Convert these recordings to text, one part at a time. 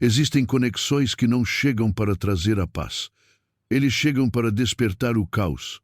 Existem conexões que não chegam para trazer a paz. Eles chegam para despertar o caos.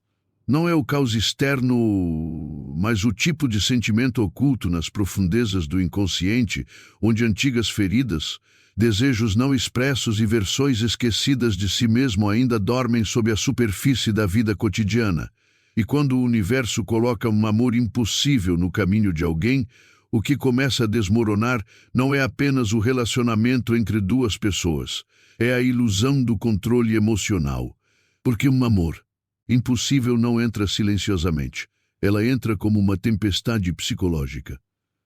Não é o caos externo, mas o tipo de sentimento oculto nas profundezas do inconsciente, onde antigas feridas, desejos não expressos e versões esquecidas de si mesmo ainda dormem sob a superfície da vida cotidiana. E quando o universo coloca um amor impossível no caminho de alguém, o que começa a desmoronar não é apenas o relacionamento entre duas pessoas, é a ilusão do controle emocional. Porque um amor impossível não entra silenciosamente, ela entra como uma tempestade psicológica.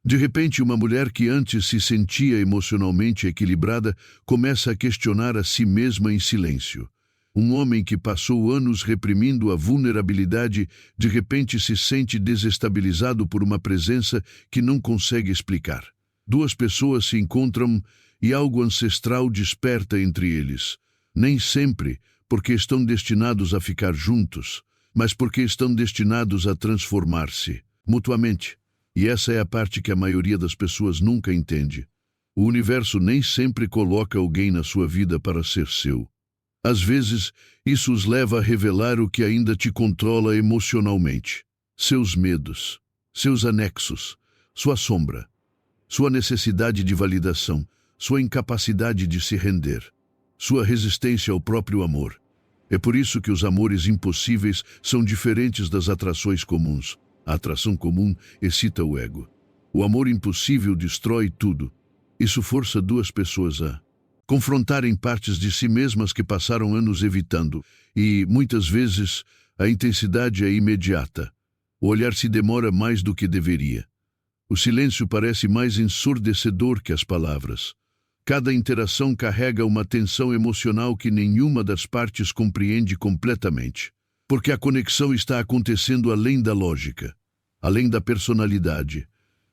De repente, uma mulher que antes se sentia emocionalmente equilibrada começa a questionar a si mesma em silêncio. Um homem que passou anos reprimindo a vulnerabilidade, de repente se sente desestabilizado por uma presença que não consegue explicar. Duas pessoas se encontram e algo ancestral desperta entre eles. Nem sempre porque estão destinados a ficar juntos, mas porque estão destinados a transformar-se mutuamente. E essa é a parte que a maioria das pessoas nunca entende. O universo nem sempre coloca alguém na sua vida para ser seu. Às vezes, isso os leva a revelar o que ainda te controla emocionalmente. Seus medos, seus anexos, sua sombra, sua necessidade de validação, sua incapacidade de se render, sua resistência ao próprio amor. É por isso que os amores impossíveis são diferentes das atrações comuns. A atração comum excita o ego. O amor impossível destrói tudo. Isso força duas pessoas a confrontarem partes de si mesmas que passaram anos evitando, e, muitas vezes, a intensidade é imediata. O olhar se demora mais do que deveria. O silêncio parece mais ensurdecedor que as palavras. Cada interação carrega uma tensão emocional que nenhuma das partes compreende completamente. Porque a conexão está acontecendo além da lógica, além da personalidade,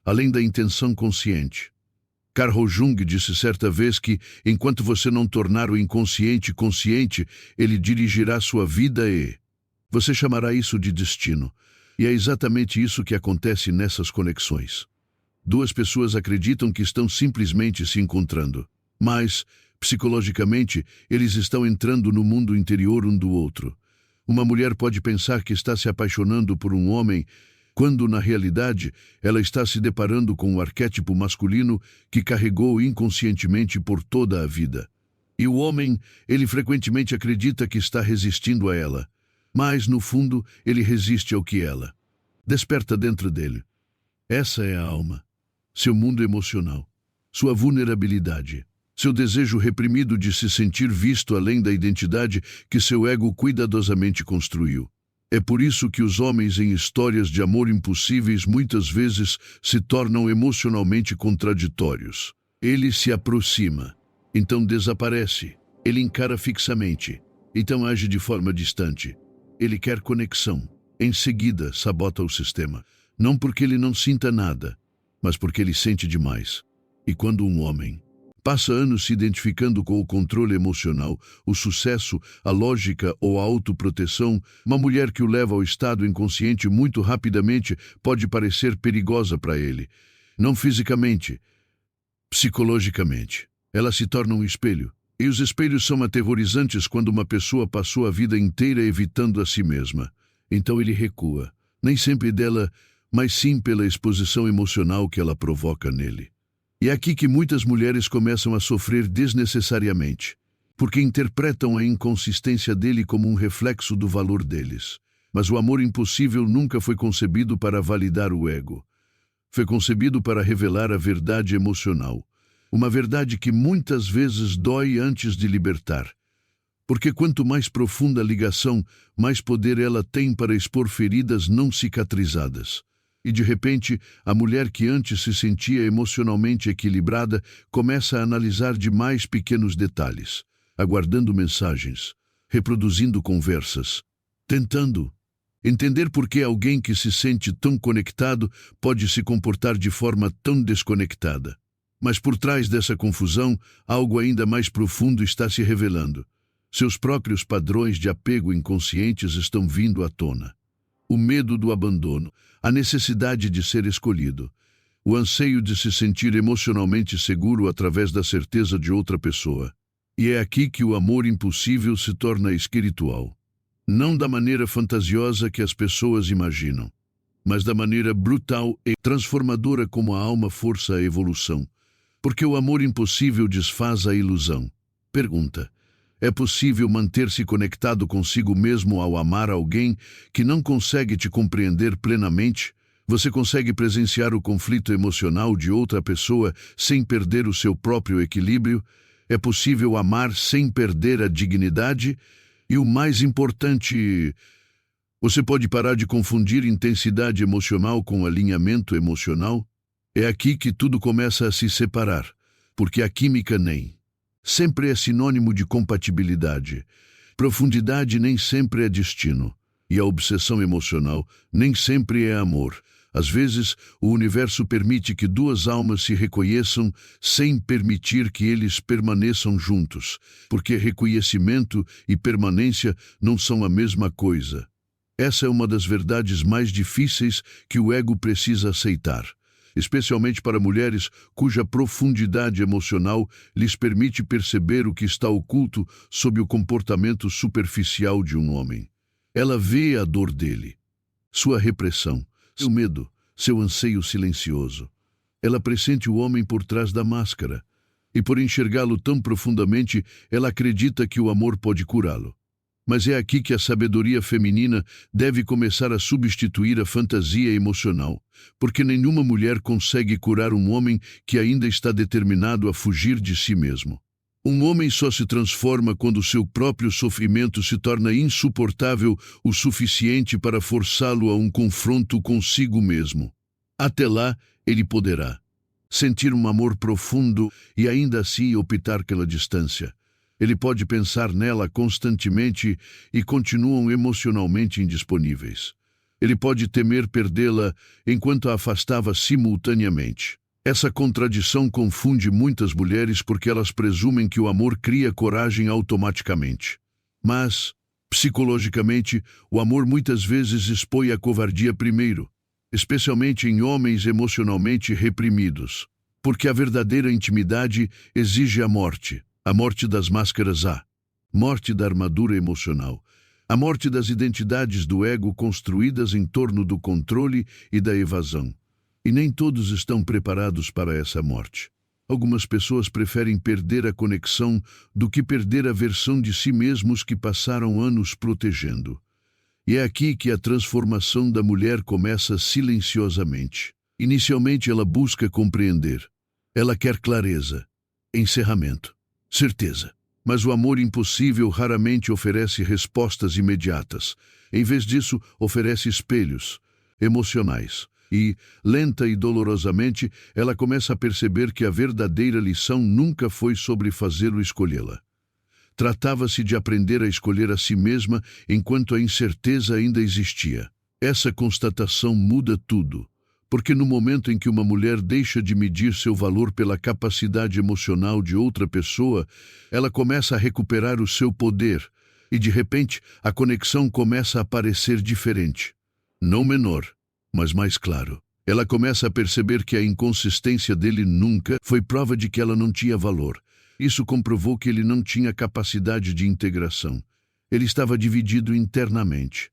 além da intenção consciente. Carl Jung disse certa vez que, enquanto você não tornar o inconsciente consciente, ele dirigirá sua vida e você chamará isso de destino. E é exatamente isso que acontece nessas conexões. Duas pessoas acreditam que estão simplesmente se encontrando, mas, psicologicamente, eles estão entrando no mundo interior um do outro. Uma mulher pode pensar que está se apaixonando por um homem, quando, na realidade, ela está se deparando com o arquétipo masculino que carregou inconscientemente por toda a vida. E o homem, ele frequentemente acredita que está resistindo a ela, mas, no fundo, ele resiste ao que ela desperta dentro dele. Essa é a alma, seu mundo emocional, sua vulnerabilidade, seu desejo reprimido de se sentir visto além da identidade que seu ego cuidadosamente construiu. É por isso que os homens em histórias de amor impossíveis muitas vezes se tornam emocionalmente contraditórios. Ele se aproxima, então desaparece. Ele encara fixamente, então age de forma distante. Ele quer conexão. Em seguida, sabota o sistema. Não porque ele não sinta nada, mas porque ele sente demais. E quando um homem passa anos se identificando com o controle emocional, o sucesso, a lógica ou a autoproteção, uma mulher que o leva ao estado inconsciente muito rapidamente pode parecer perigosa para ele. Não fisicamente, psicologicamente. Ela se torna um espelho. E os espelhos são aterrorizantes quando uma pessoa passou a vida inteira evitando a si mesma. Então ele recua. Nem sempre dela, mas sim pela exposição emocional que ela provoca nele. E é aqui que muitas mulheres começam a sofrer desnecessariamente, porque interpretam a inconsistência dele como um reflexo do valor deles. Mas o amor impossível nunca foi concebido para validar o ego. Foi concebido para revelar a verdade emocional. Uma verdade que muitas vezes dói antes de libertar. Porque quanto mais profunda a ligação, mais poder ela tem para expor feridas não cicatrizadas. E de repente, a mulher que antes se sentia emocionalmente equilibrada começa a analisar demais pequenos detalhes, aguardando mensagens, reproduzindo conversas, tentando entender por que alguém que se sente tão conectado pode se comportar de forma tão desconectada. Mas por trás dessa confusão, algo ainda mais profundo está se revelando. Seus próprios padrões de apego inconscientes estão vindo à tona. O medo do abandono, a necessidade de ser escolhido, o anseio de se sentir emocionalmente seguro através da certeza de outra pessoa. E é aqui que o amor impossível se torna espiritual. Não da maneira fantasiosa que as pessoas imaginam, mas da maneira brutal e transformadora como a alma força a evolução. Porque o amor impossível desfaz a ilusão. Pergunta: é possível manter-se conectado consigo mesmo ao amar alguém que não consegue te compreender plenamente? Você consegue presenciar o conflito emocional de outra pessoa sem perder o seu próprio equilíbrio? É possível amar sem perder a dignidade? E o mais importante, você pode parar de confundir intensidade emocional com alinhamento emocional? É aqui que tudo começa a se separar, porque a química nem sempre é sinônimo de compatibilidade. Profundidade nem sempre é destino, e a obsessão emocional nem sempre é amor. Às vezes, o universo permite que duas almas se reconheçam sem permitir que eles permaneçam juntos, porque reconhecimento e permanência não são a mesma coisa. Essa é uma das verdades mais difíceis que o ego precisa aceitar, especialmente para mulheres cuja profundidade emocional lhes permite perceber o que está oculto sob o comportamento superficial de um homem. Ela vê a dor dele, sua repressão, seu medo, seu anseio silencioso. Ela pressente o homem por trás da máscara, e por enxergá-lo tão profundamente, ela acredita que o amor pode curá-lo. Mas é aqui que a sabedoria feminina deve começar a substituir a fantasia emocional, porque nenhuma mulher consegue curar um homem que ainda está determinado a fugir de si mesmo. Um homem só se transforma quando seu próprio sofrimento se torna insuportável o suficiente para forçá-lo a um confronto consigo mesmo. Até lá, ele poderá sentir um amor profundo e ainda assim optar pela distância. Ele pode pensar nela constantemente e continuam emocionalmente indisponíveis. Ele pode temer perdê-la enquanto a afastava simultaneamente. Essa contradição confunde muitas mulheres porque elas presumem que o amor cria coragem automaticamente. Mas, psicologicamente, o amor muitas vezes expõe a covardia primeiro, especialmente em homens emocionalmente reprimidos. Porque a verdadeira intimidade exige a morte das máscaras, a morte da armadura emocional, a morte das identidades do ego construídas em torno do controle e da evasão. E nem todos estão preparados para essa morte. Algumas pessoas preferem perder a conexão do que perder a versão de si mesmos que passaram anos protegendo. E é aqui que a transformação da mulher começa silenciosamente. Inicialmente ela busca compreender. Ela quer clareza, encerramento, certeza. Mas o amor impossível raramente oferece respostas imediatas. Em vez disso, oferece espelhos emocionais. E, lenta e dolorosamente, ela começa a perceber que a verdadeira lição nunca foi sobre fazê-lo escolhê-la. Tratava-se de aprender a escolher a si mesma enquanto a incerteza ainda existia. Essa constatação muda tudo, porque no momento em que uma mulher deixa de medir seu valor pela capacidade emocional de outra pessoa, ela começa a recuperar o seu poder, e de repente a conexão começa a parecer diferente. Não menor, mas mais claro. Ela começa a perceber que a inconsistência dele nunca foi prova de que ela não tinha valor. Isso comprovou que ele não tinha capacidade de integração. Ele estava dividido internamente.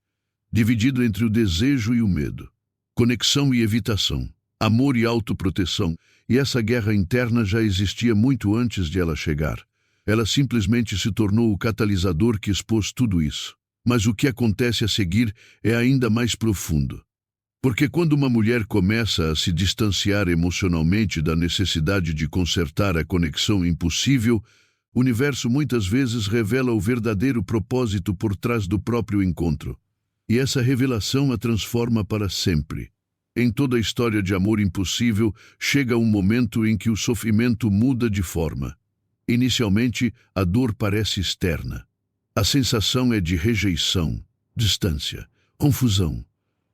Dividido entre o desejo e o medo. Conexão e evitação. Amor e autoproteção. E essa guerra interna já existia muito antes de ela chegar. Ela simplesmente se tornou o catalisador que expôs tudo isso. Mas o que acontece a seguir é ainda mais profundo. Porque quando uma mulher começa a se distanciar emocionalmente da necessidade de consertar a conexão impossível, o universo muitas vezes revela o verdadeiro propósito por trás do próprio encontro. E essa revelação a transforma para sempre. Em toda a história de amor impossível, chega um momento em que o sofrimento muda de forma. Inicialmente, a dor parece externa. A sensação é de rejeição, distância, confusão.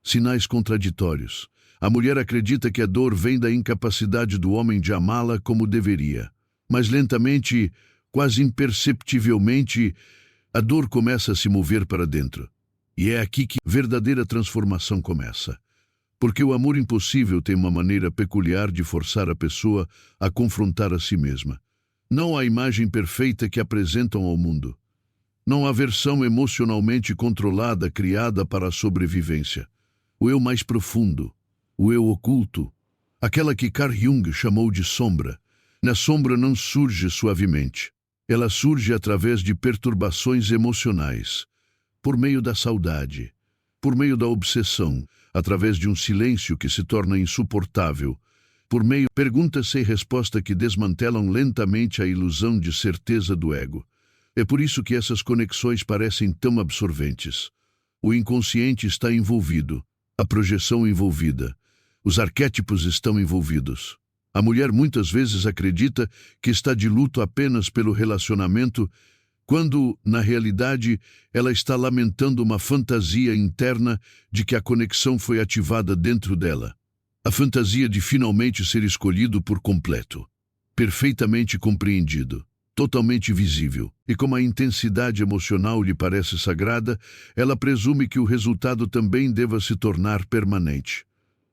Sinais contraditórios. A mulher acredita que a dor vem da incapacidade do homem de amá-la como deveria. Mas lentamente, quase imperceptivelmente, a dor começa a se mover para dentro. E é aqui que a verdadeira transformação começa. Porque o amor impossível tem uma maneira peculiar de forçar a pessoa a confrontar a si mesma. Não a imagem perfeita que apresentam ao mundo. Não a versão emocionalmente controlada criada para a sobrevivência. O eu mais profundo, o eu oculto, aquela que Carl Jung chamou de sombra. Na sombra não surge suavemente. Ela surge através de perturbações emocionais, por meio da saudade, por meio da obsessão, através de um silêncio que se torna insuportável, por meio de perguntas sem resposta que desmantelam lentamente a ilusão de certeza do ego. É por isso que essas conexões parecem tão absorventes. O inconsciente está envolvido, a projeção envolvida, os arquétipos estão envolvidos. A mulher muitas vezes acredita que está de luto apenas pelo relacionamento, quando, na realidade, ela está lamentando uma fantasia interna de que a conexão foi ativada dentro dela. A fantasia de finalmente ser escolhido por completo, perfeitamente compreendido, totalmente visível. E como a intensidade emocional lhe parece sagrada, ela presume que o resultado também deva se tornar permanente.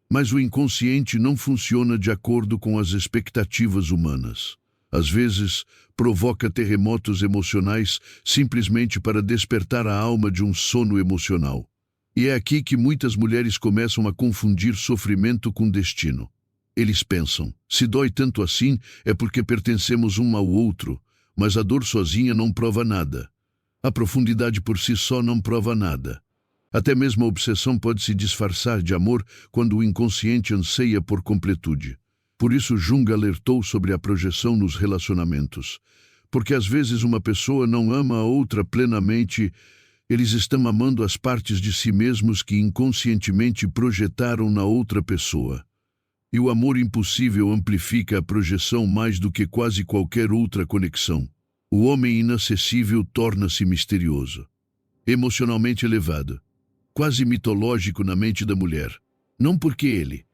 Mas o inconsciente não funciona de acordo com as expectativas humanas. Às vezes, provoca terremotos emocionais simplesmente para despertar a alma de um sono emocional. E é aqui que muitas mulheres começam a confundir sofrimento com destino. Eles pensam, se dói tanto assim é porque pertencemos um ao outro, mas a dor sozinha não prova nada. A profundidade por si só não prova nada. Até mesmo a obsessão pode se disfarçar de amor quando o inconsciente anseia por completude. Por isso Jung alertou sobre a projeção nos relacionamentos. Porque às vezes uma pessoa não ama a outra plenamente, eles estão amando as partes de si mesmos que inconscientemente projetaram na outra pessoa. E o amor impossível amplifica a projeção mais do que quase qualquer outra conexão. O homem inacessível torna-se misterioso, emocionalmente elevado, quase mitológico na mente da mulher. Não porque ele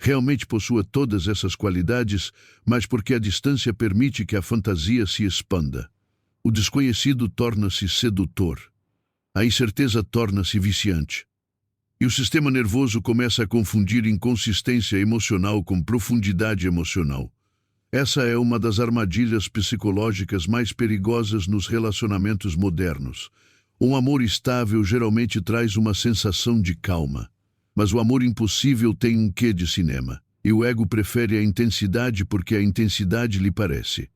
realmente possua todas essas qualidades, mas porque a distância permite que a fantasia se expanda. O desconhecido torna-se sedutor. A incerteza torna-se viciante. E o sistema nervoso começa a confundir inconsistência emocional com profundidade emocional. Essa é uma das armadilhas psicológicas mais perigosas nos relacionamentos modernos. Um amor estável geralmente traz uma sensação de calma. Mas o amor impossível tem um quê de cinema. E o ego prefere a intensidade porque a intensidade lhe parece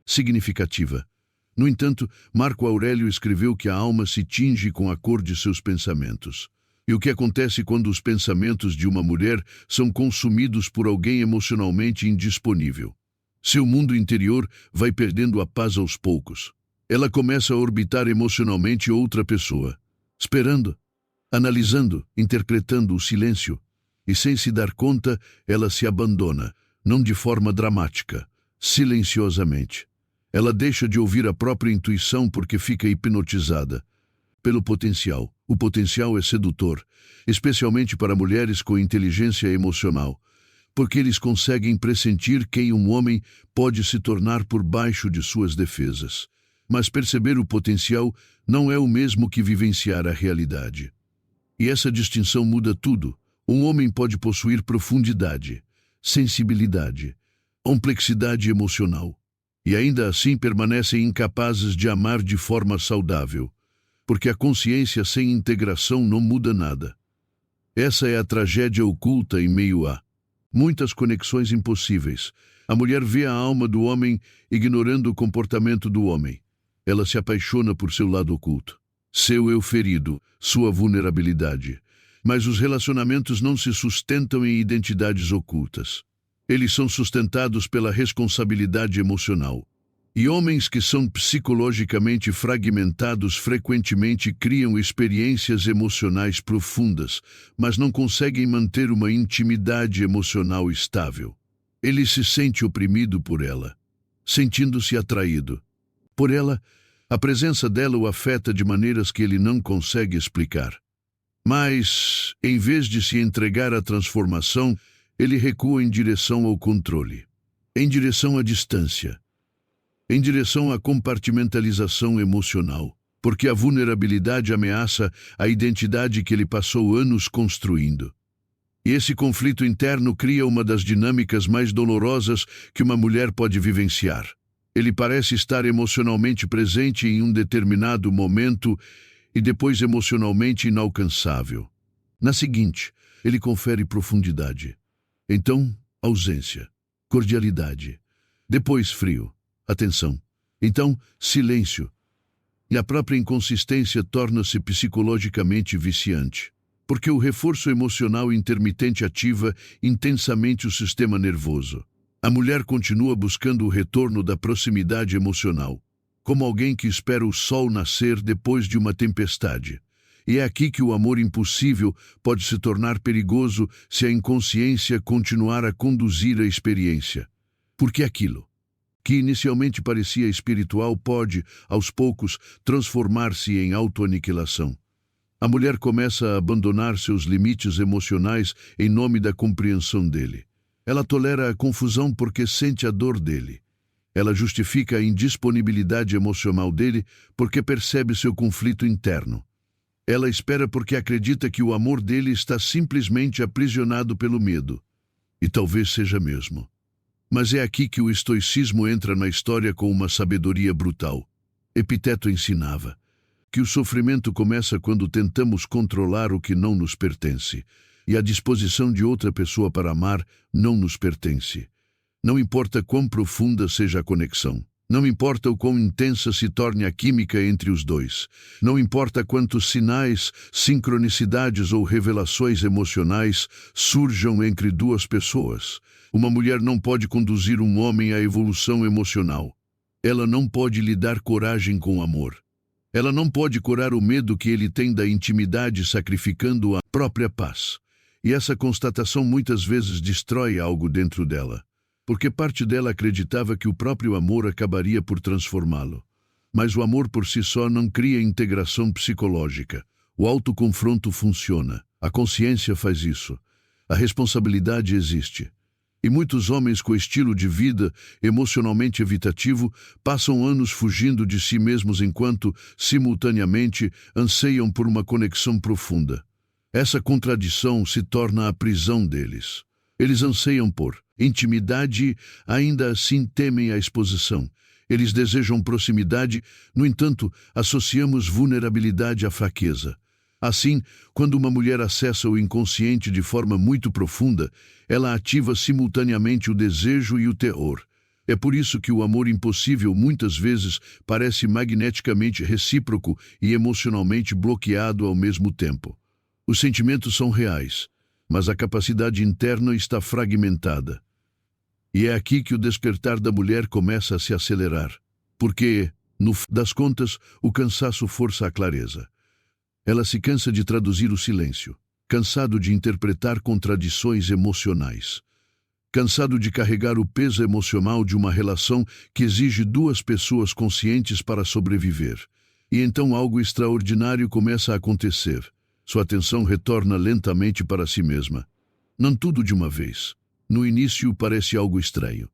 significativa. No entanto, Marco Aurélio escreveu que a alma se tinge com a cor de seus pensamentos. E o que acontece quando os pensamentos de uma mulher são consumidos por alguém emocionalmente indisponível? Seu mundo interior vai perdendo a paz aos poucos. Ela começa a orbitar emocionalmente outra pessoa, esperando, analisando, interpretando o silêncio, e sem se dar conta, ela se abandona, não de forma dramática, silenciosamente. Ela deixa de ouvir a própria intuição porque fica hipnotizada pelo potencial. O potencial é sedutor, especialmente para mulheres com inteligência emocional, porque eles conseguem pressentir quem um homem pode se tornar por baixo de suas defesas. Mas perceber o potencial não é o mesmo que vivenciar a realidade. E essa distinção muda tudo. Um homem pode possuir profundidade, sensibilidade, complexidade emocional, e ainda assim permanecem incapazes de amar de forma saudável, porque a consciência sem integração não muda nada. Essa é a tragédia oculta em meio a muitas conexões impossíveis. A mulher vê a alma do homem ignorando o comportamento do homem. Ela se apaixona por seu lado oculto, seu eu ferido, sua vulnerabilidade. Mas os relacionamentos não se sustentam em identidades ocultas. Eles são sustentados pela responsabilidade emocional. E homens que são psicologicamente fragmentados frequentemente criam experiências emocionais profundas, mas não conseguem manter uma intimidade emocional estável. Ele se sente oprimido por ela, sentindo-se atraído por ela. A presença dela o afeta de maneiras que ele não consegue explicar. Mas, em vez de se entregar à transformação, ele recua em direção ao controle, em direção à distância, em direção à compartimentalização emocional, porque a vulnerabilidade ameaça a identidade que ele passou anos construindo. E esse conflito interno cria uma das dinâmicas mais dolorosas que uma mulher pode vivenciar. Ele parece estar emocionalmente presente em um determinado momento e depois emocionalmente inalcançável. Na seguinte, ele confere profundidade. Então, ausência, cordialidade. Depois, frio, atenção. Então, silêncio. E a própria inconsistência torna-se psicologicamente viciante, porque o reforço emocional intermitente ativa intensamente o sistema nervoso. A mulher continua buscando o retorno da proximidade emocional, como alguém que espera o sol nascer depois de uma tempestade. E é aqui que o amor impossível pode se tornar perigoso se a inconsciência continuar a conduzir a experiência. Porque aquilo que inicialmente parecia espiritual pode, aos poucos, transformar-se em autoaniquilação. A mulher começa a abandonar seus limites emocionais em nome da compreensão dele. Ela tolera a confusão porque sente a dor dele. Ela justifica a indisponibilidade emocional dele porque percebe seu conflito interno. Ela espera porque acredita que o amor dele está simplesmente aprisionado pelo medo. E talvez seja mesmo. Mas é aqui que o estoicismo entra na história com uma sabedoria brutal. Epiteto ensinava que o sofrimento começa quando tentamos controlar o que não nos pertence, e a disposição de outra pessoa para amar não nos pertence. Não importa quão profunda seja a conexão. Não importa o quão intensa se torne a química entre os dois. Não importa quantos sinais, sincronicidades ou revelações emocionais surjam entre duas pessoas. Uma mulher não pode conduzir um homem à evolução emocional. Ela não pode lhe dar coragem com amor. Ela não pode curar o medo que ele tem da intimidade sacrificando a própria paz. E essa constatação muitas vezes destrói algo dentro dela, porque parte dela acreditava que o próprio amor acabaria por transformá-lo. Mas o amor por si só não cria integração psicológica. O autoconfronto funciona. A consciência faz isso. A responsabilidade existe. E muitos homens com estilo de vida emocionalmente evitativo passam anos fugindo de si mesmos enquanto, simultaneamente, anseiam por uma conexão profunda. Essa contradição se torna a prisão deles. Eles anseiam por intimidade, ainda assim temem a exposição. Eles desejam proximidade, no entanto, associamos vulnerabilidade à fraqueza. Assim, quando uma mulher acessa o inconsciente de forma muito profunda, ela ativa simultaneamente o desejo e o terror. É por isso que o amor impossível muitas vezes parece magneticamente recíproco e emocionalmente bloqueado ao mesmo tempo. Os sentimentos são reais, mas a capacidade interna está fragmentada. E é aqui que o despertar da mulher começa a se acelerar, porque, no fim das contas, o cansaço força a clareza. Ela se cansa de traduzir o silêncio, cansado de interpretar contradições emocionais, cansado de carregar o peso emocional de uma relação que exige duas pessoas conscientes para sobreviver. E então algo extraordinário começa a acontecer. Sua atenção retorna lentamente para si mesma. Não tudo de uma vez. No início parece algo estranho.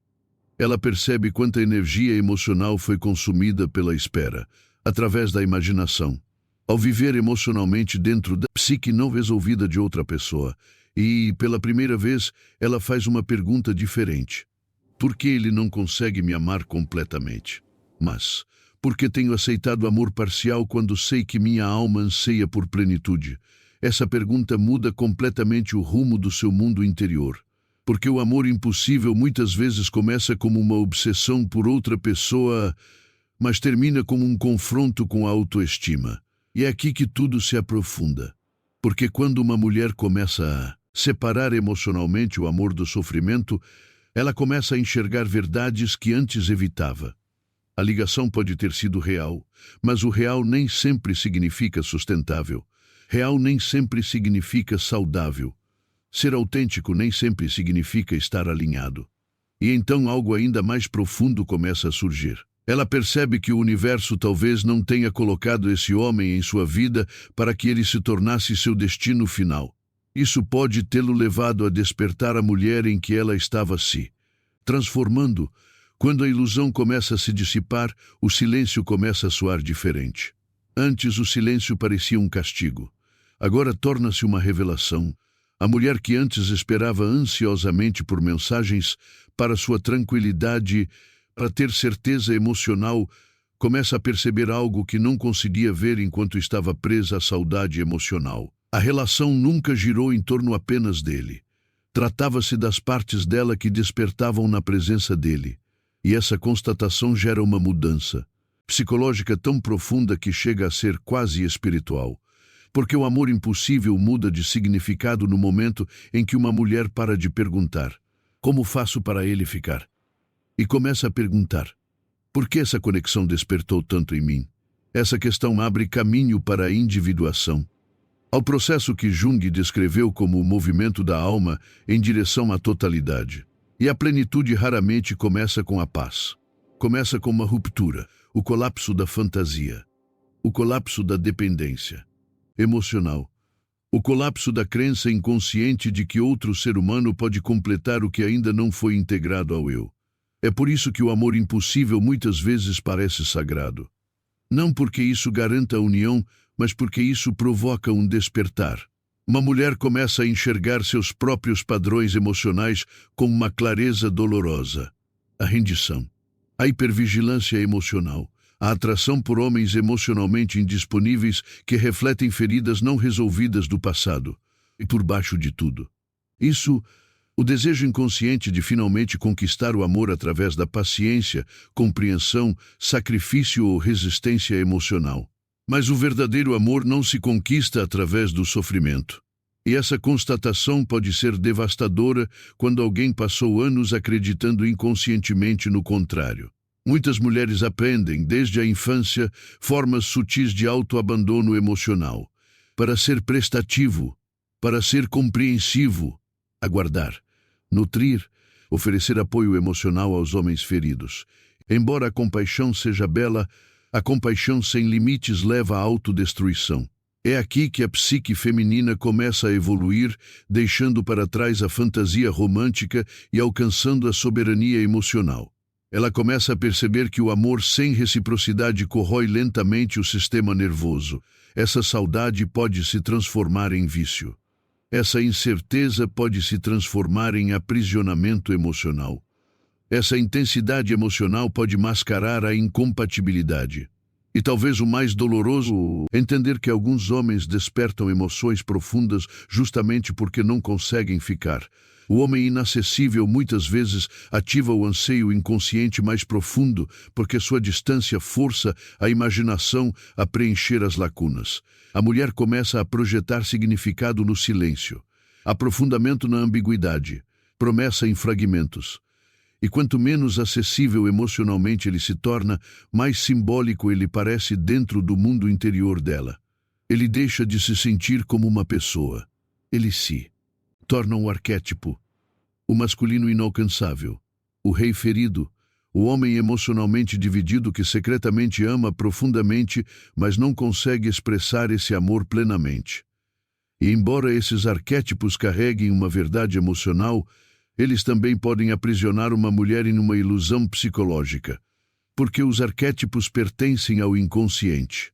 Ela percebe quanta energia emocional foi consumida pela espera, através da imaginação. Ao viver emocionalmente dentro da psique não resolvida de outra pessoa, e, pela primeira vez, ela faz uma pergunta diferente. Por que ele não consegue me amar completamente? Mas, por que tenho aceitado amor parcial quando sei que minha alma anseia por plenitude? Essa pergunta muda completamente o rumo do seu mundo interior. Porque o amor impossível muitas vezes começa como uma obsessão por outra pessoa, mas termina como um confronto com a autoestima. E é aqui que tudo se aprofunda. Porque quando uma mulher começa a separar emocionalmente o amor do sofrimento, ela começa a enxergar verdades que antes evitava. A ligação pode ter sido real, mas o real nem sempre significa sustentável. Real nem sempre significa saudável. Ser autêntico nem sempre significa estar alinhado. E então algo ainda mais profundo começa a surgir. Ela percebe que o universo talvez não tenha colocado esse homem em sua vida para que ele se tornasse seu destino final. Isso pode tê-lo levado a despertar a mulher em que ela estava se transformando. Quando a ilusão começa a se dissipar, o silêncio começa a soar diferente. Antes o silêncio parecia um castigo. Agora torna-se uma revelação. A mulher que antes esperava ansiosamente por mensagens para sua tranquilidade, para ter certeza emocional, começa a perceber algo que não conseguia ver enquanto estava presa à saudade emocional. A relação nunca girou em torno apenas dele. Tratava-se das partes dela que despertavam na presença dele. E essa constatação gera uma mudança psicológica tão profunda que chega a ser quase espiritual. Porque o amor impossível muda de significado no momento em que uma mulher para de perguntar: como faço para ele ficar? E começa a perguntar: por que essa conexão despertou tanto em mim? Essa questão abre caminho para a individuação, ao processo que Jung descreveu como o movimento da alma em direção à totalidade. E a plenitude raramente começa com a paz. Começa com uma ruptura, o colapso da fantasia, o colapso da dependência emocional, o colapso da crença inconsciente de que outro ser humano pode completar o que ainda não foi integrado ao eu. É por isso que o amor impossível muitas vezes parece sagrado. Não porque isso garanta a união, mas porque isso provoca um despertar. Uma mulher começa a enxergar seus próprios padrões emocionais com uma clareza dolorosa. A rendição, a hipervigilância emocional, a atração por homens emocionalmente indisponíveis que refletem feridas não resolvidas do passado. E por baixo de tudo isso, o desejo inconsciente de finalmente conquistar o amor através da paciência, compreensão, sacrifício ou resistência emocional. Mas o verdadeiro amor não se conquista através do sofrimento. E essa constatação pode ser devastadora quando alguém passou anos acreditando inconscientemente no contrário. Muitas mulheres aprendem, desde a infância, formas sutis de autoabandono emocional. Para ser prestativo, para ser compreensivo, aguardar, nutrir, oferecer apoio emocional aos homens feridos. Embora a compaixão seja bela, a compaixão sem limites leva à autodestruição. É aqui que a psique feminina começa a evoluir, deixando para trás a fantasia romântica e alcançando a soberania emocional. Ela começa a perceber que o amor sem reciprocidade corrói lentamente o sistema nervoso. Essa saudade pode se transformar em vício. Essa incerteza pode se transformar em aprisionamento emocional. Essa intensidade emocional pode mascarar a incompatibilidade. E talvez o mais doloroso, entender que alguns homens despertam emoções profundas justamente porque não conseguem ficar. O homem inacessível muitas vezes ativa o anseio inconsciente mais profundo porque sua distância força a imaginação a preencher as lacunas. A mulher começa a projetar significado no silêncio, aprofundamento na ambiguidade, promessa em fragmentos. E quanto menos acessível emocionalmente ele se torna, mais simbólico ele parece dentro do mundo interior dela. Ele deixa de se sentir como uma pessoa. Ele se torna um arquétipo, o masculino inalcançável, o rei ferido, o homem emocionalmente dividido que secretamente ama profundamente, mas não consegue expressar esse amor plenamente. E embora esses arquétipos carreguem uma verdade emocional, eles também podem aprisionar uma mulher em uma ilusão psicológica, porque os arquétipos pertencem ao inconsciente.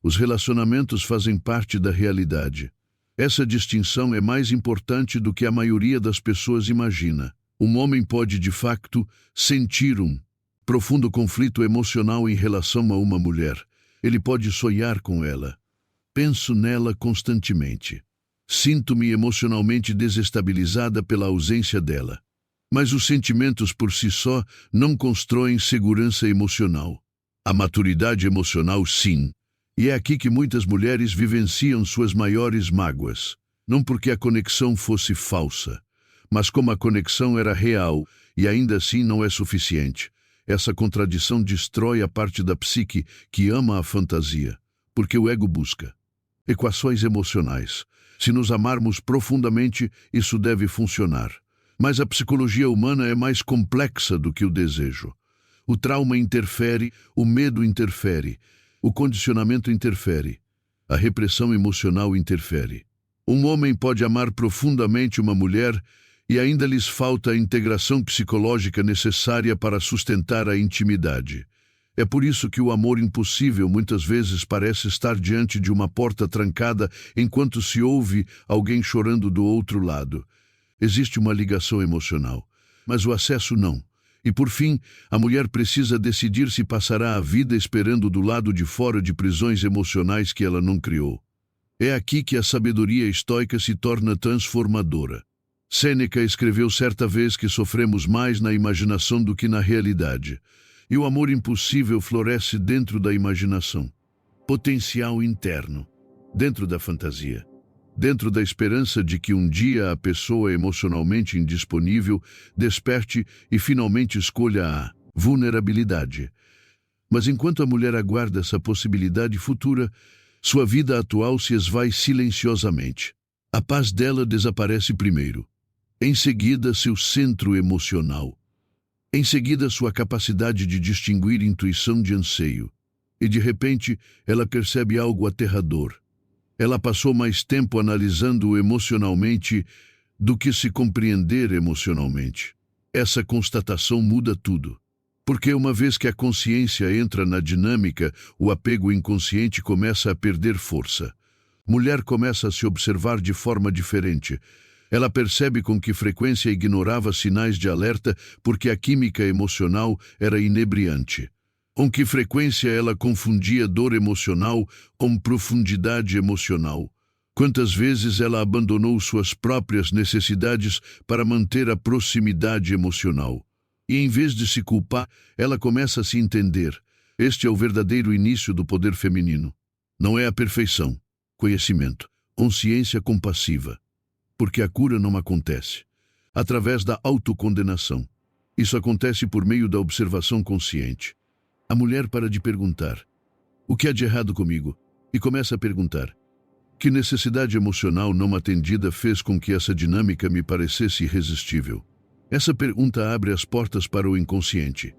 Os relacionamentos fazem parte da realidade. Essa distinção é mais importante do que a maioria das pessoas imagina. Um homem pode, de facto, sentir um profundo conflito emocional em relação a uma mulher. Ele pode sonhar com ela. Penso nela constantemente. Sinto-me emocionalmente desestabilizada pela ausência dela. Mas os sentimentos por si só não constroem segurança emocional. A maturidade emocional, sim. E é aqui que muitas mulheres vivenciam suas maiores mágoas. Não porque a conexão fosse falsa, mas como a conexão era real e ainda assim não é suficiente. Essa contradição destrói a parte da psique que ama a fantasia, porque o ego busca equações emocionais. Se nos amarmos profundamente, isso deve funcionar. Mas a psicologia humana é mais complexa do que o desejo. O trauma interfere, o medo interfere, o condicionamento interfere, a repressão emocional interfere. Um homem pode amar profundamente uma mulher e ainda lhes falta a integração psicológica necessária para sustentar a intimidade. É por isso que o amor impossível muitas vezes parece estar diante de uma porta trancada enquanto se ouve alguém chorando do outro lado. Existe uma ligação emocional, mas o acesso não. E por fim, a mulher precisa decidir se passará a vida esperando do lado de fora de prisões emocionais que ela não criou. É aqui que a sabedoria estoica se torna transformadora. Sêneca escreveu certa vez que sofremos mais na imaginação do que na realidade. E o amor impossível floresce dentro da imaginação. Potencial interno, dentro da fantasia. Dentro da esperança de que um dia a pessoa emocionalmente indisponível desperte e finalmente escolha a vulnerabilidade. Mas enquanto a mulher aguarda essa possibilidade futura, sua vida atual se esvai silenciosamente. A paz dela desaparece primeiro. Em seguida, seu centro emocional. Em seguida, sua capacidade de distinguir intuição de anseio. E de repente, ela percebe algo aterrador. Ela passou mais tempo analisando-o emocionalmente do que se compreender emocionalmente. Essa constatação muda tudo. Porque uma vez que a consciência entra na dinâmica, o apego inconsciente começa a perder força. Mulher começa a se observar de forma diferente. Ela percebe com que frequência ignorava sinais de alerta porque a química emocional era inebriante. Com que frequência ela confundia dor emocional com profundidade emocional. Quantas vezes ela abandonou suas próprias necessidades para manter a proximidade emocional. E em vez de se culpar, ela começa a se entender. Este é o verdadeiro início do poder feminino. Não é a perfeição, conhecimento, consciência compassiva. Porque a cura não acontece através da autocondenação. Isso acontece por meio da observação consciente. A mulher para de perguntar: o que há de errado comigo? E começa a perguntar: que necessidade emocional não atendida fez com que essa dinâmica me parecesse irresistível? Essa pergunta abre as portas para o inconsciente.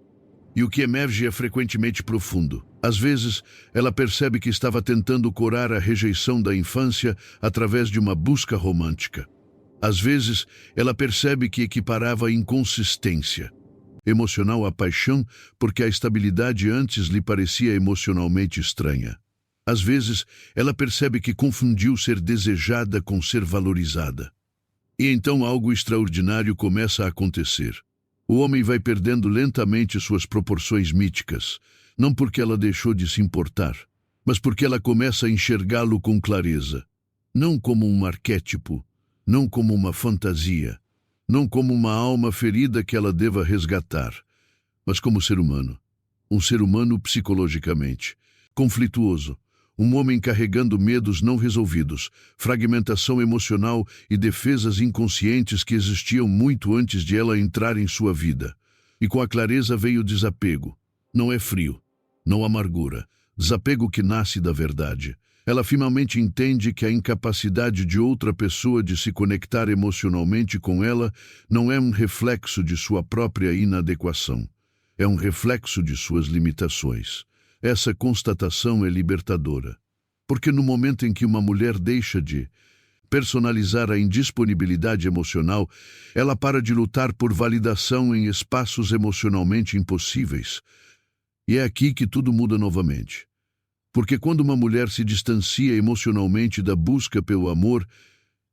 E o que emerge é frequentemente profundo. Às vezes, ela percebe que estava tentando curar a rejeição da infância através de uma busca romântica. Às vezes, ela percebe que equiparava a inconsistência emocional à paixão porque a estabilidade antes lhe parecia emocionalmente estranha. Às vezes, ela percebe que confundiu ser desejada com ser valorizada. E então algo extraordinário começa a acontecer. O homem vai perdendo lentamente suas proporções míticas, não porque ela deixou de se importar, mas porque ela começa a enxergá-lo com clareza. Não como um arquétipo, não como uma fantasia, não como uma alma ferida que ela deva resgatar, mas como ser humano. Um ser humano psicologicamente conflituoso, um homem carregando medos não resolvidos, fragmentação emocional e defesas inconscientes que existiam muito antes de ela entrar em sua vida. E com a clareza veio o desapego. Não é frio, não amargura, desapego que nasce da verdade. Ela finalmente entende que a incapacidade de outra pessoa de se conectar emocionalmente com ela não é um reflexo de sua própria inadequação. É um reflexo de suas limitações. Essa constatação é libertadora. Porque no momento em que uma mulher deixa de personalizar a indisponibilidade emocional, ela para de lutar por validação em espaços emocionalmente impossíveis. E é aqui que tudo muda novamente. Porque quando uma mulher se distancia emocionalmente da busca pelo amor,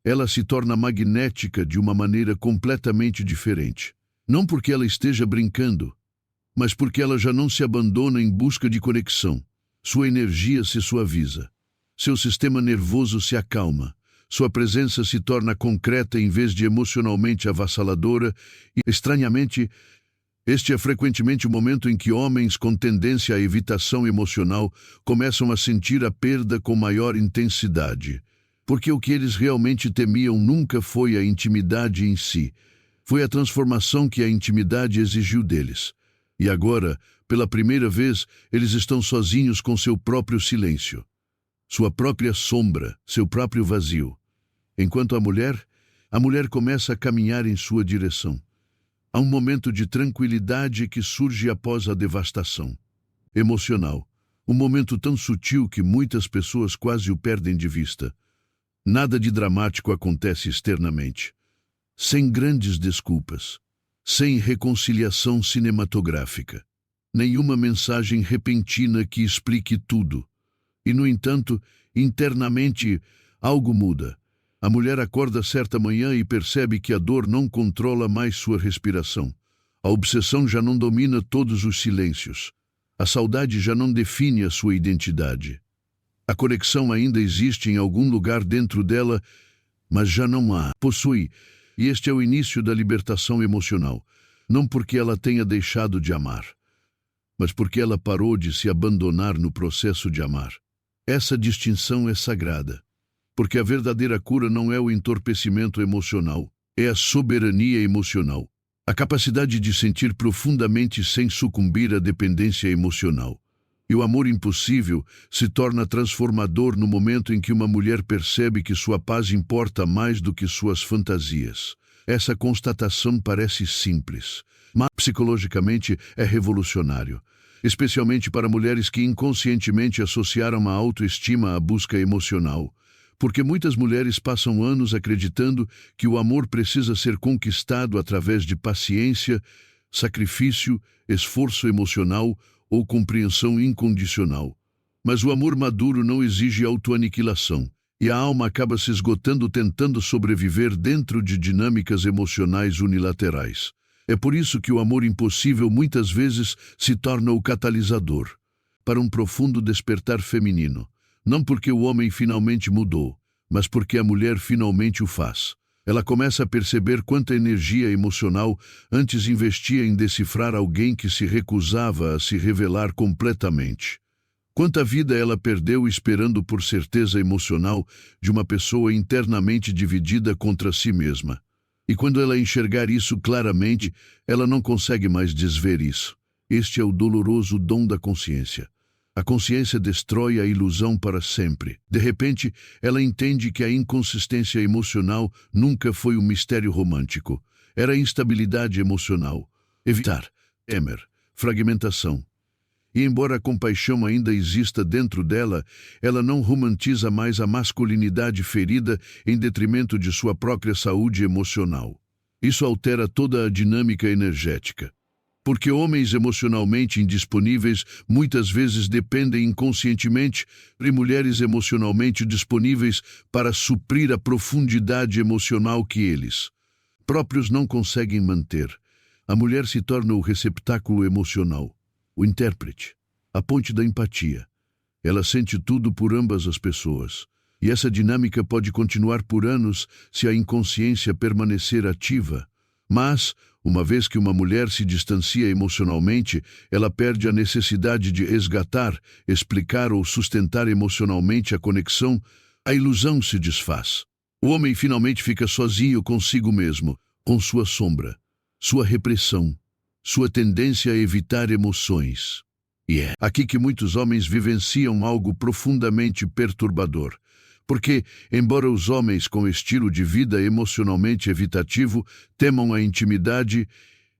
ela se torna magnética de uma maneira completamente diferente. Não porque ela esteja brincando, mas porque ela já não se abandona em busca de conexão. Sua energia se suaviza. Seu sistema nervoso se acalma. Sua presença se torna concreta em vez de emocionalmente avassaladora e, estranhamente, este é frequentemente o momento em que homens com tendência à evitação emocional começam a sentir a perda com maior intensidade. Porque o que eles realmente temiam nunca foi a intimidade em si. Foi a transformação que a intimidade exigiu deles. E agora, pela primeira vez, eles estão sozinhos com seu próprio silêncio, sua própria sombra, seu próprio vazio. Enquanto a mulher começa a caminhar em sua direção. Há um momento de tranquilidade que surge após a devastação emocional. Um momento tão sutil que muitas pessoas quase o perdem de vista. Nada de dramático acontece externamente. Sem grandes desculpas. Sem reconciliação cinematográfica. nenhuma mensagem repentina que explique tudo. E, no entanto, internamente, algo muda. A mulher acorda certa manhã e percebe que a dor não controla mais sua respiração. A obsessão já não domina todos os silêncios. A saudade já não define a sua identidade. A conexão ainda existe em algum lugar dentro dela, mas já não a possui. E este é o início da libertação emocional. Não porque ela tenha deixado de amar, mas porque ela parou de se abandonar no processo de amar. Essa distinção é sagrada. Porque a verdadeira cura não é o entorpecimento emocional, é a soberania emocional. A capacidade de sentir profundamente sem sucumbir à dependência emocional. E o amor impossível se torna transformador no momento em que uma mulher percebe que sua paz importa mais do que suas fantasias. Essa constatação parece simples, mas psicologicamente é revolucionário. Especialmente para mulheres que inconscientemente associaram a autoestima à busca emocional. Porque muitas mulheres passam anos acreditando que o amor precisa ser conquistado através de paciência, sacrifício, esforço emocional ou compreensão incondicional. Mas o amor maduro não exige autoaniquilação, e a alma acaba se esgotando tentando sobreviver dentro de dinâmicas emocionais unilaterais. É por isso que o amor impossível muitas vezes se torna o catalisador para um profundo despertar feminino. Não porque o homem finalmente mudou, mas porque a mulher finalmente o faz. Ela começa a perceber quanta energia emocional antes investia em decifrar alguém que se recusava a se revelar completamente. Quanta vida ela perdeu esperando por certeza emocional de uma pessoa internamente dividida contra si mesma. E quando ela enxergar isso claramente, ela não consegue mais desver isso. Este é o doloroso dom da consciência. A consciência destrói a ilusão para sempre. De repente, ela entende que a inconsistência emocional nunca foi um mistério romântico. Era instabilidade emocional. Evitar, temer, fragmentação. E embora a compaixão ainda exista dentro dela, ela não romantiza mais a masculinidade ferida em detrimento de sua própria saúde emocional. Isso altera toda a dinâmica energética. Porque homens emocionalmente indisponíveis muitas vezes dependem inconscientemente de mulheres emocionalmente disponíveis para suprir a profundidade emocional que eles próprios não conseguem manter. A mulher se torna o receptáculo emocional, o intérprete, a ponte da empatia. Ela sente tudo por ambas as pessoas. E essa dinâmica pode continuar por anos se a inconsciência permanecer ativa. Mas, uma vez que uma mulher se distancia emocionalmente, ela perde a necessidade de resgatar, explicar ou sustentar emocionalmente a conexão, a ilusão se desfaz. O homem finalmente fica sozinho consigo mesmo, com sua sombra, sua repressão, sua tendência a evitar emoções. E é aqui que muitos homens vivenciam algo profundamente perturbador. Porque, embora os homens com estilo de vida emocionalmente evitativo temam a intimidade,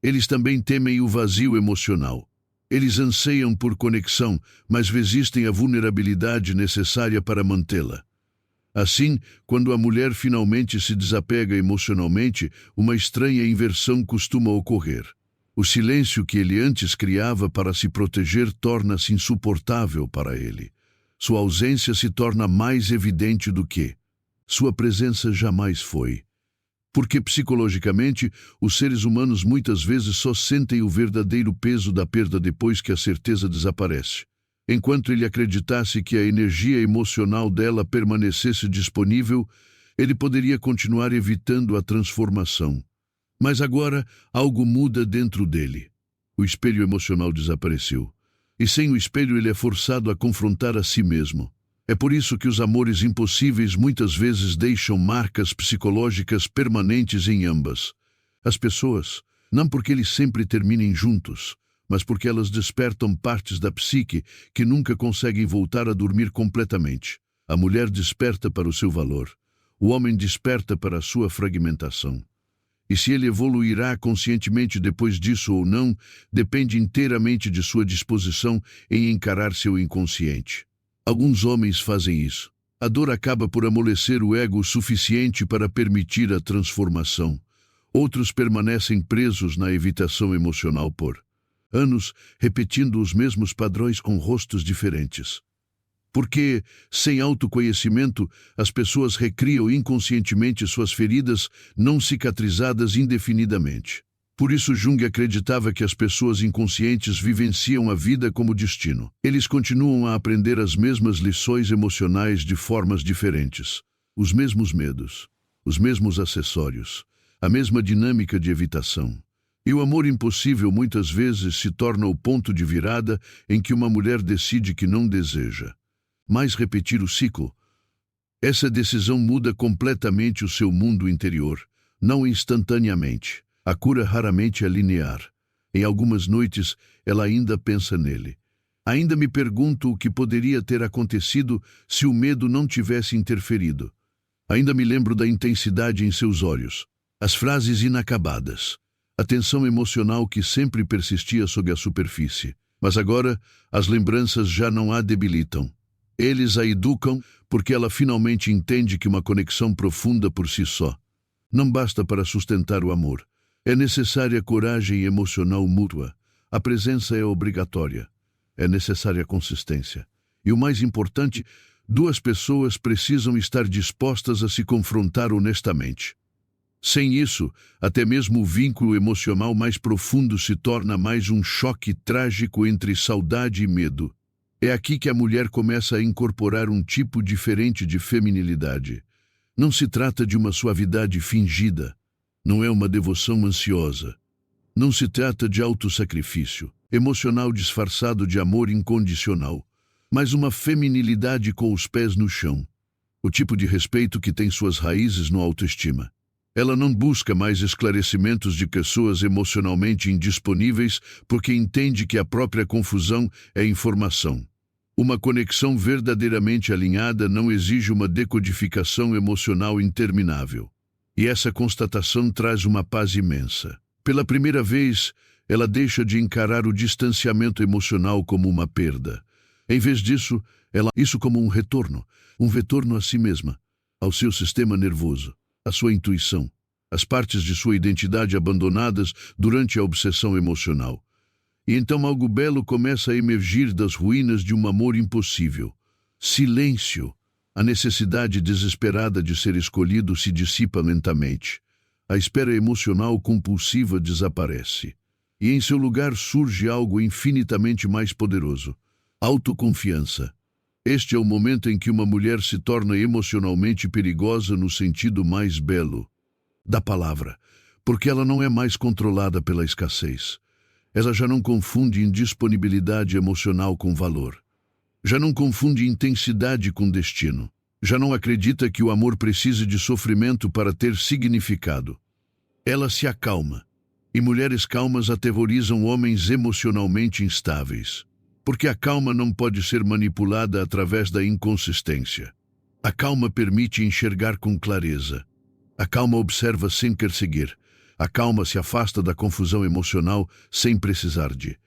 eles também temem o vazio emocional. Eles anseiam por conexão, mas resistem à vulnerabilidade necessária para mantê-la. Assim, quando a mulher finalmente se desapega emocionalmente, uma estranha inversão costuma ocorrer. O silêncio que ele antes criava para se proteger torna-se insuportável para ele. Sua ausência se torna mais evidente do que sua presença jamais foi. Porque psicologicamente, os seres humanos muitas vezes só sentem o verdadeiro peso da perda depois que a certeza desaparece. Enquanto ele acreditasse que a energia emocional dela permanecesse disponível, ele poderia continuar evitando a transformação. Mas agora, algo muda dentro dele. O espelho emocional desapareceu. E sem o espelho ele é forçado a confrontar a si mesmo. É por isso que os amores impossíveis muitas vezes deixam marcas psicológicas permanentes em ambas. As pessoas, não porque eles sempre terminem juntos, mas porque elas despertam partes da psique que nunca conseguem voltar a dormir completamente. A mulher desperta para o seu valor. O homem desperta para a sua fragmentação. E se ele evoluirá conscientemente depois disso ou não, depende inteiramente de sua disposição em encarar seu inconsciente. Alguns homens fazem isso. A dor acaba por amolecer o ego o suficiente para permitir a transformação. Outros permanecem presos na evitação emocional por anos repetindo os mesmos padrões com rostos diferentes. Porque, sem autoconhecimento, as pessoas recriam inconscientemente suas feridas não cicatrizadas indefinidamente. Por isso Jung acreditava que as pessoas inconscientes vivenciam a vida como destino. Eles continuam a aprender as mesmas lições emocionais de formas diferentes. Os mesmos medos, os mesmos acessórios, a mesma dinâmica de evitação. E o amor impossível muitas vezes se torna o ponto de virada em que uma mulher decide que não deseja mais repetir o ciclo. Essa decisão muda completamente o seu mundo interior, não instantaneamente. A cura raramente é linear. Em algumas noites, ela ainda pensa nele. Ainda me pergunto o que poderia ter acontecido se o medo não tivesse interferido. Ainda me lembro da intensidade em seus olhos, as frases inacabadas, a tensão emocional que sempre persistia sob a superfície. Mas agora, as lembranças já não a debilitam. Eles a educam porque ela finalmente entende que uma conexão profunda por si só não basta para sustentar o amor. É necessária coragem emocional mútua. A presença é obrigatória. É necessária consistência. E o mais importante, duas pessoas precisam estar dispostas a se confrontar honestamente. Sem isso, até mesmo o vínculo emocional mais profundo se torna mais um choque trágico entre saudade e medo. É aqui que a mulher começa a incorporar um tipo diferente de feminilidade. Não se trata de uma suavidade fingida. Não é uma devoção ansiosa. Não se trata de autossacrifício emocional disfarçado de amor incondicional, mas uma feminilidade com os pés no chão. O tipo de respeito que tem suas raízes no autoestima. Ela não busca mais esclarecimentos de pessoas emocionalmente indisponíveis porque entende que a própria confusão é informação. Uma conexão verdadeiramente alinhada não exige uma decodificação emocional interminável. E essa constatação traz uma paz imensa. Pela primeira vez, ela deixa de encarar o distanciamento emocional como uma perda. Em vez disso, isso como um retorno a si mesma, ao seu sistema nervoso, à sua intuição, às partes de sua identidade abandonadas durante a obsessão emocional. E então algo belo começa a emergir das ruínas de um amor impossível. Silêncio. A necessidade desesperada de ser escolhido se dissipa lentamente. A espera emocional compulsiva desaparece. E em seu lugar surge algo infinitamente mais poderoso. Autoconfiança. Este é o momento em que uma mulher se torna emocionalmente perigosa no sentido mais belo da palavra, porque ela não é mais controlada pela escassez. Ela já não confunde indisponibilidade emocional com valor. Já não confunde intensidade com destino. Já não acredita que o amor precise de sofrimento para ter significado. Ela se acalma. E mulheres calmas aterrorizam homens emocionalmente instáveis. Porque a calma não pode ser manipulada através da inconsistência. A calma permite enxergar com clareza. A calma observa sem perseguir. A calma se afasta da confusão emocional sem precisar de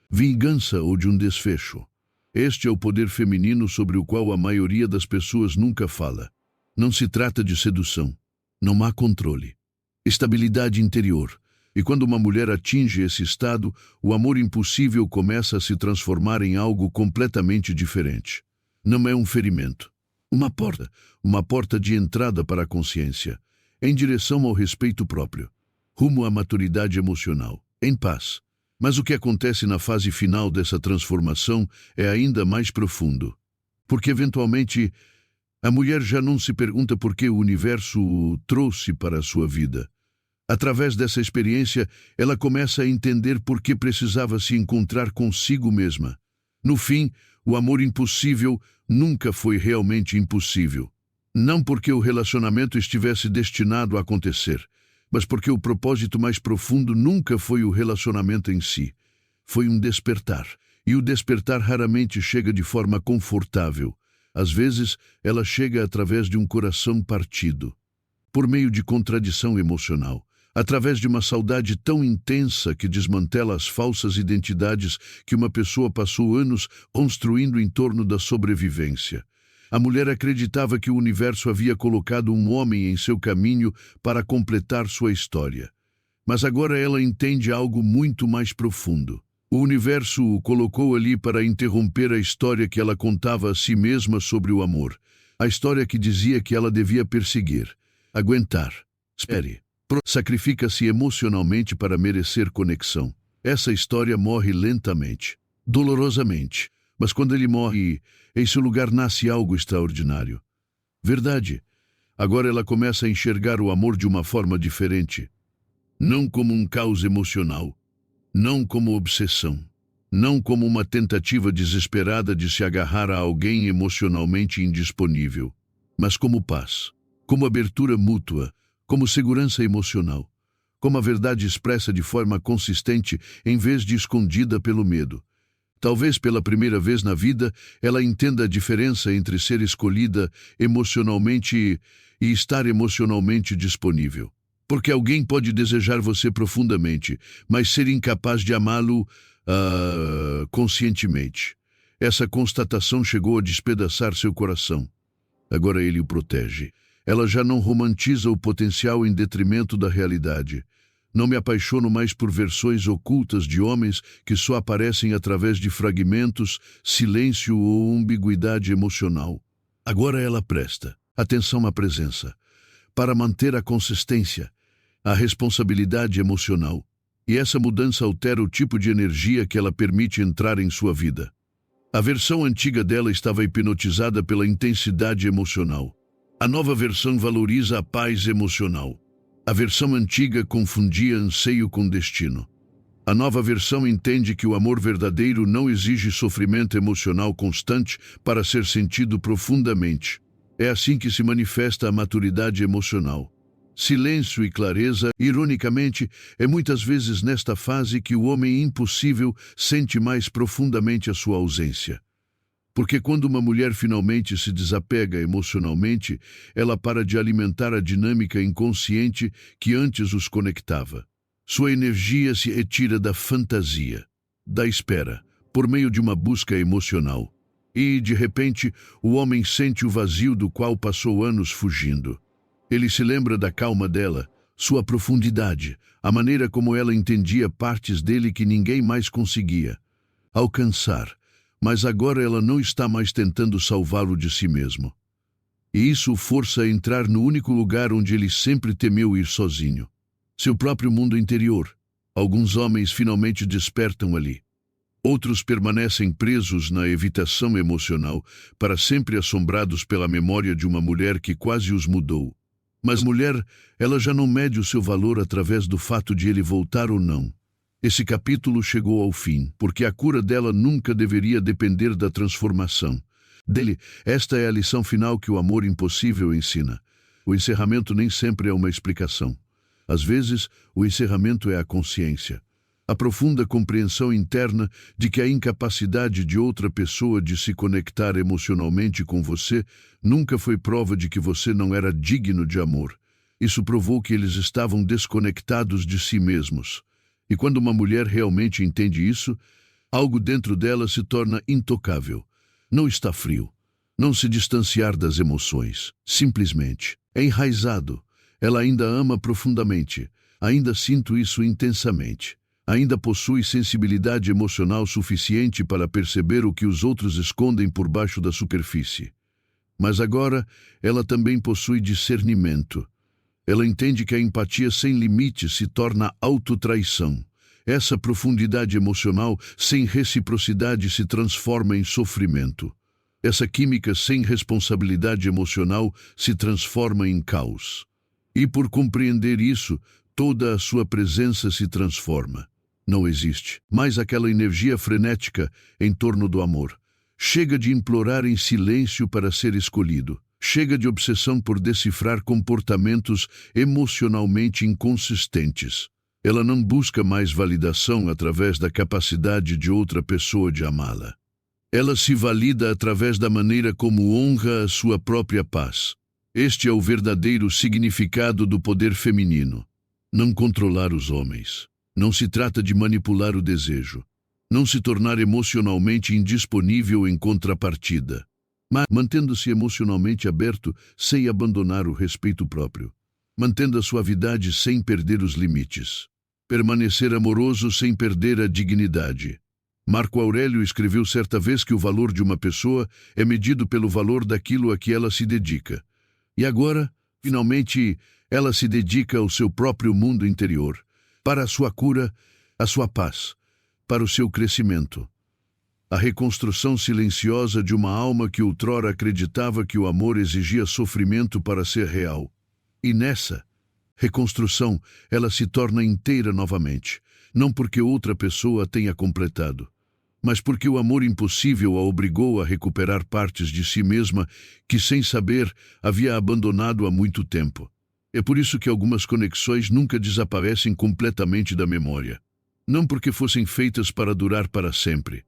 vingança ou de um desfecho. Este é o poder feminino sobre o qual a maioria das pessoas nunca fala. Não se trata de sedução. Não há controle. Estabilidade interior. E quando uma mulher atinge esse estado, o amor impossível começa a se transformar em algo completamente diferente. Não é um ferimento. Uma porta de entrada para a consciência, em direção ao respeito próprio, rumo à maturidade emocional, em paz. Mas o que acontece na fase final dessa transformação é ainda mais profundo. Porque, eventualmente, a mulher já não se pergunta por que o universo o trouxe para a sua vida. Através dessa experiência, ela começa a entender por que precisava se encontrar consigo mesma. No fim, o amor impossível nunca foi realmente impossível. Não porque o relacionamento estivesse destinado a acontecer, mas porque o propósito mais profundo nunca foi o relacionamento em si. Foi um despertar. E o despertar raramente chega de forma confortável. Às vezes, ela chega através de um coração partido, por meio de contradição emocional. Através de uma saudade tão intensa que desmantela as falsas identidades que uma pessoa passou anos construindo em torno da sobrevivência. A mulher acreditava que o universo havia colocado um homem em seu caminho para completar sua história. Mas agora ela entende algo muito mais profundo. O universo o colocou ali para interromper a história que ela contava a si mesma sobre o amor. A história que dizia que ela devia perseguir, aguentar, espere, sacrifica-se emocionalmente para merecer conexão. Essa história morre lentamente, dolorosamente, mas quando ele morre, em seu lugar nasce algo extraordinário. Verdade. Agora ela começa a enxergar o amor de uma forma diferente. Não como um caos emocional, não como obsessão, não como uma tentativa desesperada de se agarrar a alguém emocionalmente indisponível, mas como paz, como abertura mútua, como segurança emocional, como a verdade expressa de forma consistente em vez de escondida pelo medo. Talvez pela primeira vez na vida ela entenda a diferença entre ser escolhida emocionalmente e estar emocionalmente disponível. Porque alguém pode desejar você profundamente, mas ser incapaz de amá-lo conscientemente. Essa constatação chegou a despedaçar seu coração. Agora ele o protege. Ela já não romantiza o potencial em detrimento da realidade. Não me apaixono mais por versões ocultas de homens que só aparecem através de fragmentos, silêncio ou ambiguidade emocional. Agora ela presta atenção à presença, para manter a consistência, a responsabilidade emocional. E essa mudança altera o tipo de energia que ela permite entrar em sua vida. A versão antiga dela estava hipnotizada pela intensidade emocional. A nova versão valoriza a paz emocional. A versão antiga confundia anseio com destino. A nova versão entende que o amor verdadeiro não exige sofrimento emocional constante para ser sentido profundamente. É assim que se manifesta a maturidade emocional. Silêncio e clareza, ironicamente, é muitas vezes nesta fase que o homem impossível sente mais profundamente a sua ausência. Porque quando uma mulher finalmente se desapega emocionalmente, ela para de alimentar a dinâmica inconsciente que antes os conectava. Sua energia se retira da fantasia, da espera, por meio de uma busca emocional. E, de repente, o homem sente o vazio do qual passou anos fugindo. Ele se lembra da calma dela, sua profundidade, a maneira como ela entendia partes dele que ninguém mais conseguia alcançar. Mas agora ela não está mais tentando salvá-lo de si mesmo. E isso o força a entrar no único lugar onde ele sempre temeu ir sozinho. Seu próprio mundo interior. Alguns homens finalmente despertam ali. Outros permanecem presos na evitação emocional, para sempre assombrados pela memória de uma mulher que quase os mudou. Mas mulher, ela já não mede o seu valor através do fato de ele voltar ou não. Esse capítulo chegou ao fim, porque a cura dela nunca deveria depender da transformação dele. Esta é a lição final que o amor impossível ensina. O encerramento nem sempre é uma explicação. Às vezes, o encerramento é a consciência. A profunda compreensão interna de que a incapacidade de outra pessoa de se conectar emocionalmente com você nunca foi prova de que você não era digno de amor. Isso provou que eles estavam desconectados de si mesmos. E quando uma mulher realmente entende isso, algo dentro dela se torna intocável. Não está frio. Não se distanciar das emoções. Simplesmente. É enraizado. Ela ainda ama profundamente. Ainda sinto isso intensamente. Ainda possui sensibilidade emocional suficiente para perceber o que os outros escondem por baixo da superfície. Mas agora, ela também possui discernimento. Ela entende que a empatia sem limites se torna autotraição. Essa profundidade emocional sem reciprocidade se transforma em sofrimento. Essa química sem responsabilidade emocional se transforma em caos. E por compreender isso, toda a sua presença se transforma. Não existe mais aquela energia frenética em torno do amor. Chega de implorar em silêncio para ser escolhido. Chega de obsessão por decifrar comportamentos emocionalmente inconsistentes. Ela não busca mais validação através da capacidade de outra pessoa de amá-la. Ela se valida através da maneira como honra a sua própria paz. Este é o verdadeiro significado do poder feminino. Não controlar os homens. Não se trata de manipular o desejo. Não se tornar emocionalmente indisponível em contrapartida. Mas mantendo-se emocionalmente aberto sem abandonar o respeito próprio. Mantendo a suavidade sem perder os limites. permanecer amoroso sem perder a dignidade. Marco Aurélio escreveu certa vez que o valor de uma pessoa é medido pelo valor daquilo a que ela se dedica. E agora, finalmente, ela se dedica ao seu próprio mundo interior, para a sua cura, a sua paz, para o seu crescimento. A reconstrução silenciosa de uma alma que outrora acreditava que o amor exigia sofrimento para ser real. E nessa reconstrução, ela se torna inteira novamente, não porque outra pessoa a tenha completado, mas porque o amor impossível a obrigou a recuperar partes de si mesma que, sem saber, havia abandonado há muito tempo. É por isso que algumas conexões nunca desaparecem completamente da memória. Não porque fossem feitas para durar para sempre,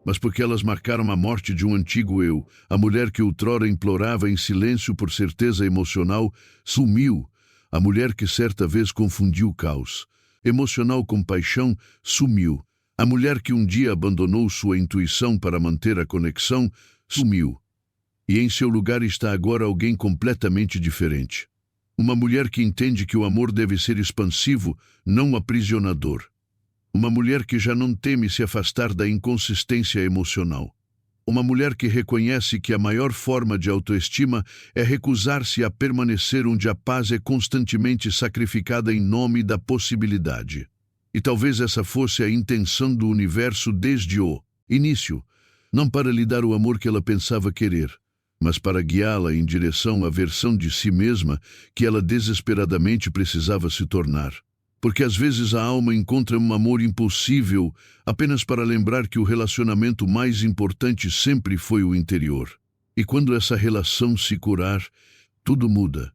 mas porque elas marcaram a morte de um antigo eu. A mulher que outrora implorava em silêncio por certeza emocional sumiu. A mulher que certa vez confundiu caos emocional com paixão sumiu. A mulher que um dia abandonou sua intuição para manter a conexão sumiu. E em seu lugar está agora alguém completamente diferente. Uma mulher que entende que o amor deve ser expansivo, não aprisionador. Uma mulher que já não teme se afastar da inconsistência emocional. Uma mulher que reconhece que a maior forma de autoestima é recusar-se a permanecer onde a paz é constantemente sacrificada em nome da possibilidade. E talvez essa fosse a intenção do universo desde o início, não para lhe dar o amor que ela pensava querer, mas para guiá-la em direção à versão de si mesma que ela desesperadamente precisava se tornar. Porque às vezes a alma encontra um amor impossível apenas para lembrar que o relacionamento mais importante sempre foi o interior. E quando essa relação se curar, tudo muda.